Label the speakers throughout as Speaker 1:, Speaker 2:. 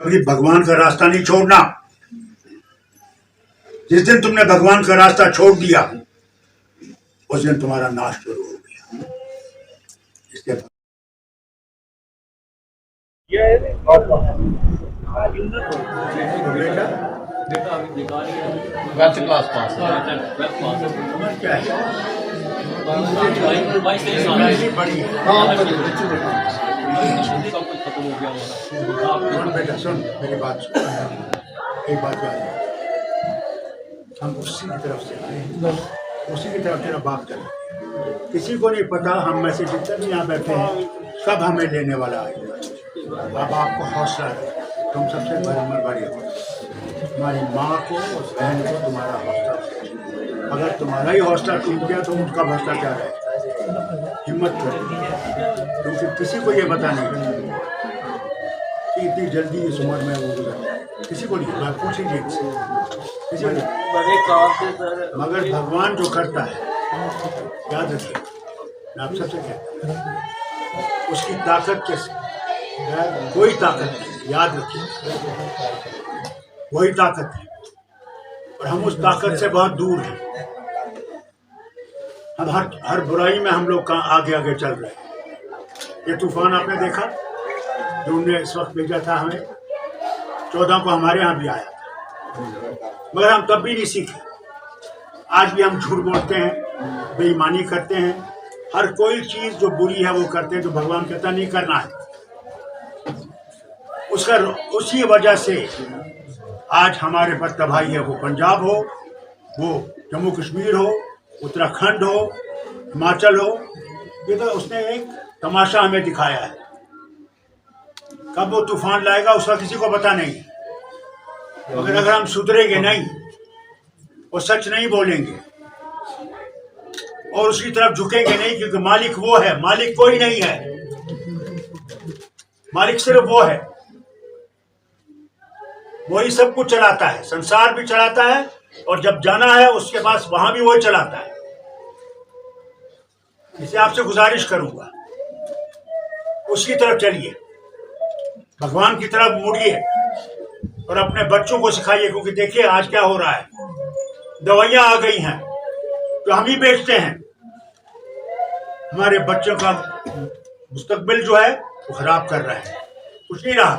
Speaker 1: कभी भगवान का रास्ता नहीं छोड़ना। जिस दिन तुमने भगवान का रास्ता छोड़ दिया उस दिन तुम्हारा नाश शुरू हो गया। इसके
Speaker 2: ट्वेल्थ क्लास पास
Speaker 1: क्या है? बेटा सुन मेरी बात सुन। एक बात याद है, हम उसी की तरफ से आए, उसी की तरफ तेरा बाप चला। किसी को नहीं पता हम में से जितने भी यहाँ बैठे हैं सब हमें लेने वाला है। अब आपको हौसला है, तुम सबसे बड़े हो। तुम्हारी माँ को और बहन को तुम्हारा हौसला, अगर तुम्हारा ही हौसला टूट गया तो उनका भ्रष्टाचार है। हिम्मत करो, क्योंकि किसी को ये पता नहीं कि इतनी जल्दी इस उम्र में वो गुजर जाए। किसी को नहीं, मैं पूछ लीजिए किसी को नहीं। मगर भगवान जो करता है याद रखिए, मैं आप सबसे कहता हूँ उसकी ताकत के कोई ताकत नहीं, याद रखिए वही ताकत है और हम उस ताकत से बहुत दूर हैं। हम हर बुराई में हम लोग आगे आगे चल रहे हैं। ये तूफान आपने देखा जो उन्होंने इस वक्त भेजा था, हमें 14 को हमारे यहाँ भी आया था, मगर हम तब भी नहीं सीखे। आज भी हम झूठ बोलते हैं, बेईमानी करते हैं, हर कोई चीज जो बुरी है वो करते हैं जो भगवान कहता नहीं करना है। उसी वजह से आज हमारे पर तबाही है, वो पंजाब हो, वो जम्मू कश्मीर हो, उत्तराखंड हो, हिमाचल हो। ये तो उसने एक तमाशा हमें दिखाया है। कब वो तूफान लाएगा उसका किसी को पता नहीं। मगर अगर हम सुधरेंगे नहीं और सच नहीं बोलेंगे और उसकी तरफ झुकेंगे नहीं, क्योंकि मालिक वो है, मालिक कोई नहीं है, मालिक सिर्फ वो है। वही सब कुछ चलाता है, संसार भी चलाता है और जब जाना है उसके पास वहां भी वही चलाता है। इसे आपसे गुजारिश करूंगा, उसकी तरफ चलिए, भगवान की तरफ मुड़िए और अपने बच्चों को सिखाइए। क्योंकि देखिए आज क्या हो रहा है, दवाइयां आ गई हैं तो हम ही बेचते हैं। हमारे बच्चों का मुस्तकबिल जो है वो खराब कर रहे हैं, कुछ नहीं रहा।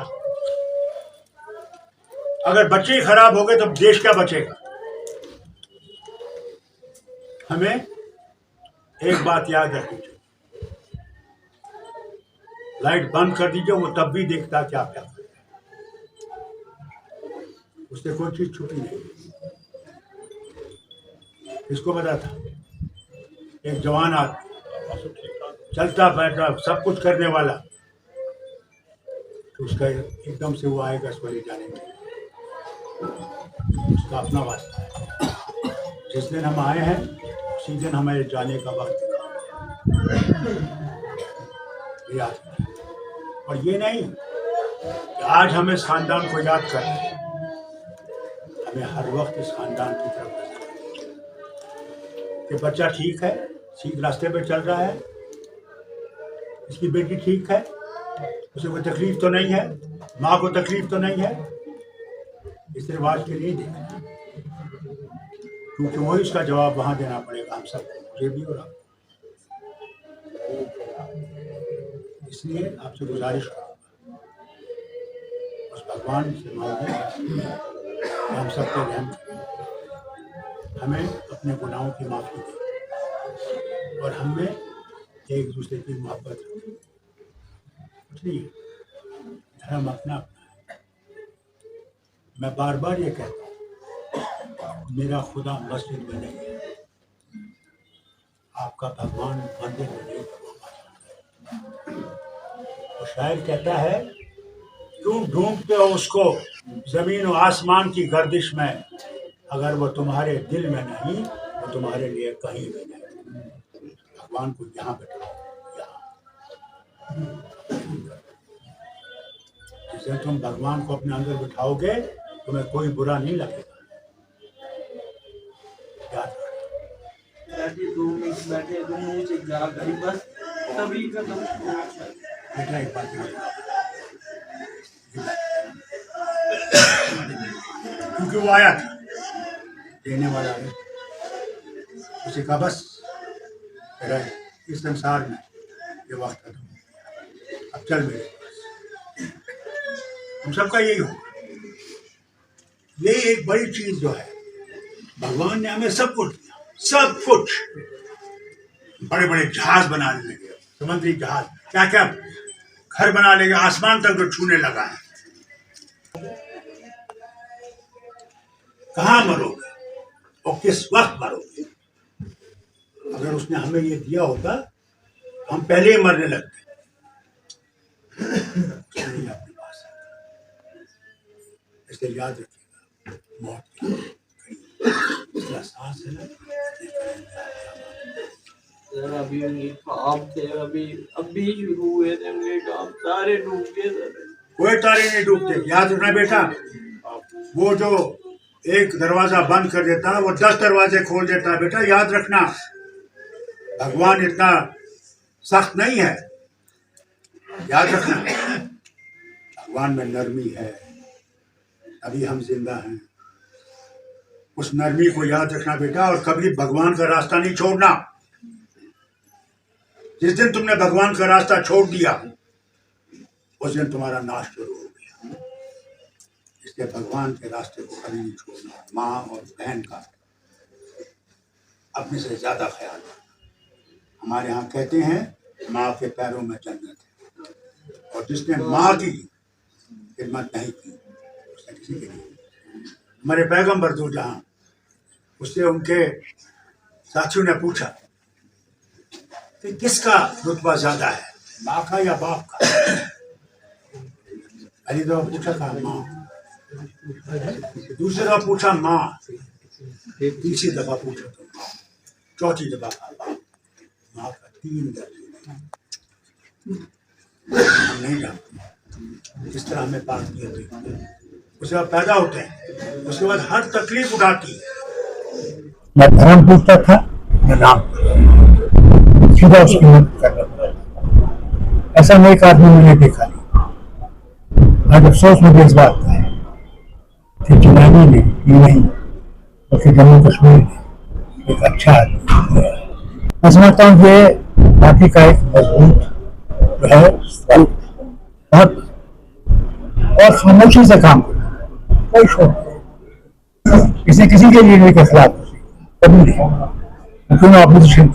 Speaker 1: अगर बच्चे ही खराब हो गए तो देश क्या बचेगा। हमें एक बात याद रखनी चाहिए, लाइट बंद कर दीजिए, वो तब भी देखता क्या क्या कर रहा है, उससे कोई चीज छुपी नहीं। इसको पता था, एक जवान आदमी चलता बैठा सब कुछ करने वाला, तो उसका एकदम से वो आएगा सवेरे जाने में, उसका अपना वास्ता है। जिस दिन हम आए हैं उसी दिन हमारे जाने का वक्त याद। और ये नहीं कि आज हमें इस खानदान को याद करना है, हमें हर वक्त इस खानदान की तरफ कि बच्चा ठीक है, ठीक रास्ते पे चल रहा है, इसकी बेटी ठीक है, उसे कोई तकलीफ तो नहीं है, माँ को तकलीफ तो नहीं है। इस रिवाज के लिए देखना, क्योंकि वही उसका जवाब वहां देना पड़ेगा हम सबको, मुझे भी और आपको। इसलिए आपसे गुजारिश करूँगा, उस भगवान से मांगे हम सबको रहम करें, हमें अपने गुनाहों की माफ़ी दे और हमें एक दूसरे की मोहब्बत रखें। कुछ नहीं, धर्म अपना अपना है। मैं बार बार ये कहता हूँ, मेरा खुदा मस्जिद में नहीं है, आपका भगवान मंदिर में नहीं। वो शायर कहता है, क्यों ढूंढते हो उसको जमीन और आसमान की गर्दिश में, अगर वो तुम्हारे दिल में नहीं वो तुम्हारे लिए कहीं भी नहीं। भगवान को यहाँ बैठाओ, यहाँ। जिसे तुम भगवान को अपने अंदर बिठाओगे तुम्हें कोई बुरा नहीं लगेगा। याद
Speaker 3: बैठे 2 मिनट बैठे तो मुंह से जा गई बस, तभी का
Speaker 1: बेटा एक बात क्योंकि वो आया था देने वाला है, उसे कहा बस तेरा इस संसार में ये वक्त खत्म हो गया, अब चल मेरे पास। हम सबका यही हो। ये एक बड़ी चीज जो है, भगवान ने हमें सब कुछ दिया, सब कुछ। बड़े बड़े जहाज बनाने लगे, समुद्री जहाज, क्या क्या घर बना लेंगे, आसमान तक जो छूने लगा है। कहाँ मरोगे और किस वक्त मरोगे? अगर उसने हमें ये दिया होता हम पहले ही मरने लगते। अपने पास इसलिए याद रखिएगा, मौत सांस है ना।
Speaker 3: सर अभी उनके काम थे, अभी शुरू हुए थे उनके काम, सारे डूब गए सर।
Speaker 1: कोई तारे नहीं डूबते, याद रखना बेटा। वो जो एक दरवाजा बंद कर देता है वो 10 दरवाजे खोल देता है बेटा, याद रखना। भगवान इतना सख्त नहीं है, याद रखना। भगवान में नरमी है, अभी हम जिंदा हैं। उस नरमी को याद रखना बेटा, और कभी भगवान का रास्ता नहीं छोड़ना। जिस दिन तुमने भगवान का रास्ता छोड़ दिया उस दिन तुम्हारा नाश शुरू हो गया। इसलिए भगवान के रास्ते को कभी नहीं छोड़ना। माँ और बहन का अपने से ज्यादा ख्याल रखना। हमारे यहाँ कहते हैं माँ के पैरों में जन्नत है, और जिसने माँ की खिदमत नहीं की उसने किसी की नहीं। हमारे पैगंबर दो जहां, उससे उनके साथियों ने पूछा कि किसका रुतबा ज्यादा है, माँ का या बाप का? पहली दफा पूछा था माँ, दूसरी दफा पूछा माँ, तीसरी दफा पूछा तो माँ, चौथी दफा बाप। माँ का 3 दर्जे हम नहीं जानते। इस तरह हमें बात किया देखते हैं। उसके बाद पैदा होते हैं, उसके बाद हर तकलीफ उठाती है। मैं धर्म पूछता था, मैं नाम सीधा उसकी मदद कर रहा था। ऐसा नेक आदमी मैंने देखा नहीं। आज अफसोस मुझे इस बात का है कि जिलानी ने ये नहीं, बल्कि जम्मू कश्मीर ने एक अच्छा आदमी। मैं समझता हूँ ये बाकी का एक मजबूत जो है बहुत, और खामोशी से काम करना, कोई शोर नहीं, किसी के लिए के खिलाफ कभी नहीं, क्यों अपोजिशन